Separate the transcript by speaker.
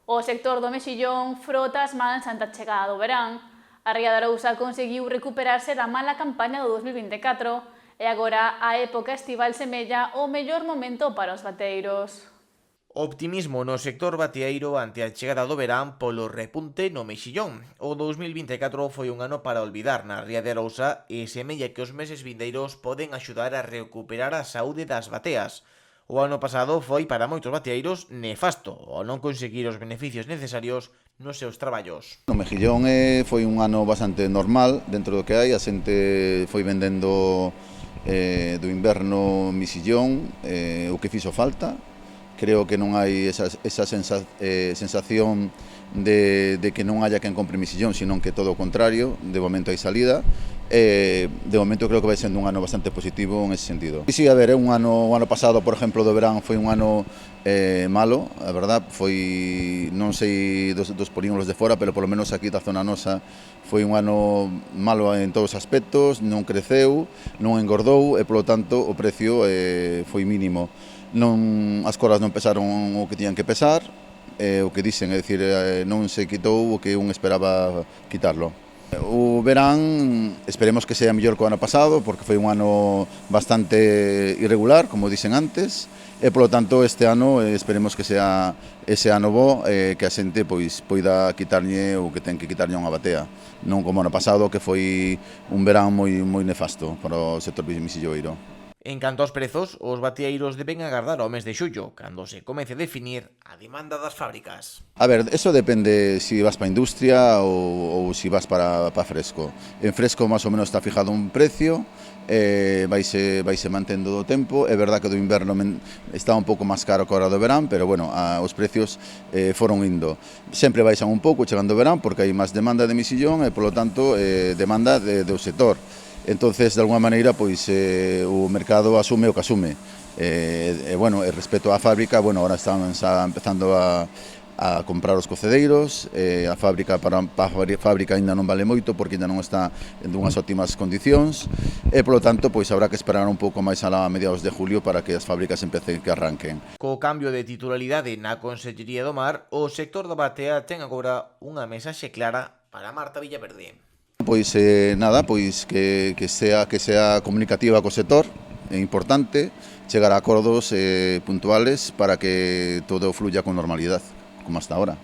Speaker 1: O sector do mexillón frota as mans ante a chegada do verán. A Ría de Arousa conseguiu recuperarse da mala campaña do 2024 e agora a época estival semella o mellor momento para os bateiros.
Speaker 2: Optimismo no sector bateeiro ante a chegada do verán polo repunte no mexillón. O 2024 foi un ano para olvidar na Ría de Arousa e semella que os meses vindeiros poden axudar a recuperar a saúde das bateas. O ano pasado foi para moitos bateeiros nefasto ao non conseguir os beneficios necesarios nos seus traballos.
Speaker 3: No mexillón foi un ano bastante normal dentro do que hai, a xente foi vendendo do inverno mexillón, o que fixo falta. Creo que non hai esa sensación de que non haya quen compre mexillón, sino que todo o contrario, de momento hai salida. De momento creo que vai sendo un ano bastante positivo en ese sentido. Sí, a ver, o ano pasado, por exemplo, do verán foi un ano malo, a verdad, foi, non sei dos polígonos de fora, pero polo menos aquí da zona nosa foi un ano malo en todos os aspectos, non creceu, non engordou e polo tanto o precio foi mínimo. As coras non pesaron o que tiñan que pesar, o que dicen, é dicir, non se quitou o que un esperaba quitarlo. O verán esperemos que sea mellor que o ano pasado, porque foi un ano bastante irregular, como dicen antes, e polo tanto este ano esperemos que sea ese ano bo, que a xente pois poida quitarlle o que ten que quitarlle a unha batea, non como o ano pasado que foi un verán moi nefasto para o sector mexilloeiro.
Speaker 2: En canto aos prezos, os bateeiros deben agardar ao mes de xullo, cando se comece a definir a demanda das fábricas.
Speaker 3: A ver, eso depende si vas para industria ou si vas para fresco. En fresco máis ou menos está fijado un precio, vaise mantendo do tempo. É verdad que do inverno está un pouco máis caro que a hora do verán, pero bueno, os precios foron indo. Sempre baixan un pouco chegando o verán porque hai máis demanda de mexillón e, polo tanto, demanda do sector. Entonces, de alguma maneira, pois o mercado asume o que asume. Bueno, respecto á fábrica, bueno, ahora están empezando a comprar os cocedeiros, a fábrica para a fábrica ainda non vale moito porque ainda non está en unhas óptimas condicións e, polo tanto, pois habrá que esperar un pouco máis a mediados de julio para que as fábricas empecen que arranquen.
Speaker 2: Co cambio de titularidade na Consellería do Mar, o sector da batea ten agora unha mensaxe clara para Marta Villaverde.
Speaker 3: Pois nada, pois que sea comunicativa co sector, é importante chegar a acordos puntuales para que todo fluya con normalidade, como hasta ahora.